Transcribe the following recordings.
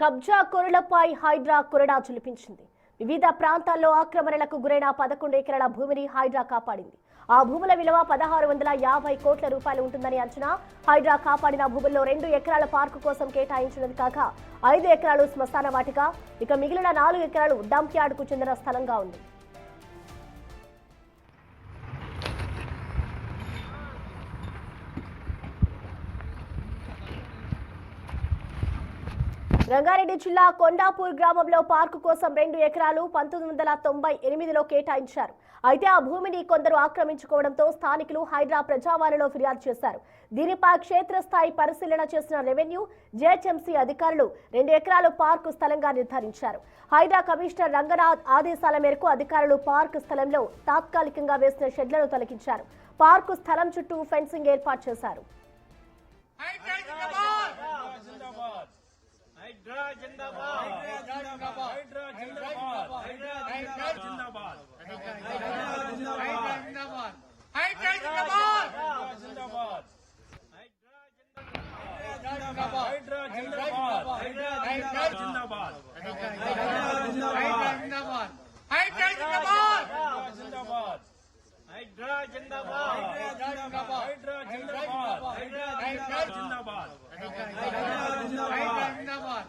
కబ్జా కొరలపై హైడ్రా కొరడా చులిపించింది. వివిధ ప్రాంతాల్లో ఆక్రమణలకు గురైన 11 ఎకరాల భూమిని హైడ్రా కాపాడింది. ఆ భూముల విలువ 1650 కోట్ల రూపాయలు ఉంటుందని అంచనా. హైడ్రా కాపాడిన భూముల్లో 2 ఎకరాల పార్కు కోసం కేటాయించినది కాక 5 ఎకరాలు శ్మశాన వాటిక, ఇక మిగిలిన 4 ఎకరాలు డంప్ యార్డుకు చెందిన స్థలంగా ఉంది. రంగారెడ్డి జిల్లా కొండాపూర్ గ్రామంలో పార్కు కోసం 2 ఎకరాలు 1998లో కేటాయించారు. అయితే ఆ భూమిని కొందరు ఆక్రమించుకోవడంతో స్థానికులు హైడ్రా ప్రజావాణిలో ఫిర్యాదు చేశారు. దీనిపై క్షేత్రస్థాయి పరిశీలన చేసిన రెవెన్యూ, జీహెచ్ఎంసీ అధికారులు 2 ఎకరాలు పార్కు స్థలంగా నిర్ధారించారు. హైడ్రా కమిషనర్ రంగనాథ్ ఆదేశాల మేరకు అధికారులు పార్కు స్థలంలో తాత్కాలికంగా వేసిన షెడ్లను తొలగించారు. పార్కు స్థలం చుట్టూ ఫెన్సింగ్ ఏర్పాటు చేశారు. హైడ్రా జిందాబాద్ హైడ్రా జిందాబాద్ హైడ్రా జిందాబాద్ హైడ్రా జిందాబాద్ హైడ్రా జిందాబాద్ హైడ్రా జిందాబాద్ జిందాబాద్ హైడ్రా జిందాబాద్ హైడ్రా జిందాబాద్ హైడ్రా జిందాబాద్ హైడ్రా జిందాబాద్ జిందాబాద్ హైడ్రా జిందాబాద్ హైడ్రా జిందాబాద్ హైడ్రా జిందాబాద్.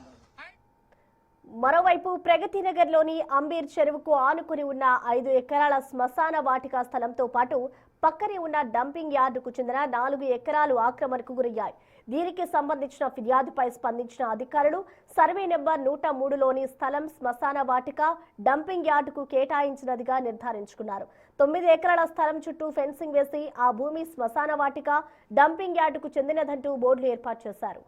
మరోవైపు ప్రగతి నగర్లోని అంబీర్ చెరువుకు ఆనుకుని ఉన్న 5 ఎకరాల శ్మశాన వాటిక స్థలంతో పాటు పక్కనే ఉన్న డంపింగ్ యార్డుకు చెందిన 4 ఎకరాలు ఆక్రమణకు గురయ్యాయి. దీనికి సంబంధించిన ఫిర్యాదుపై స్పందించిన అధికారులు సర్వే నెంబర్ 103లోని స్థలం శ్మశాన వాటిక, డంపింగ్ యార్డుకు కేటాయించినదిగా నిర్ధారించుకున్నారు. 9 ఎకరాల స్థలం చుట్టూ ఫెన్సింగ్ వేసి ఆ భూమి శ్మశాన వాటిక, డంపింగ్ యార్డుకు చెందినదంటూ బోర్డులు ఏర్పాటు చేశారు.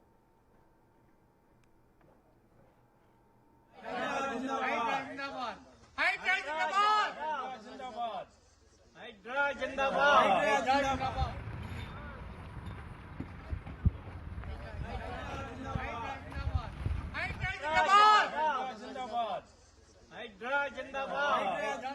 హైడ్రా జిందాబాద్ హైడ్రా జిందాబాద్ హైడ్రా జిందాబాద్.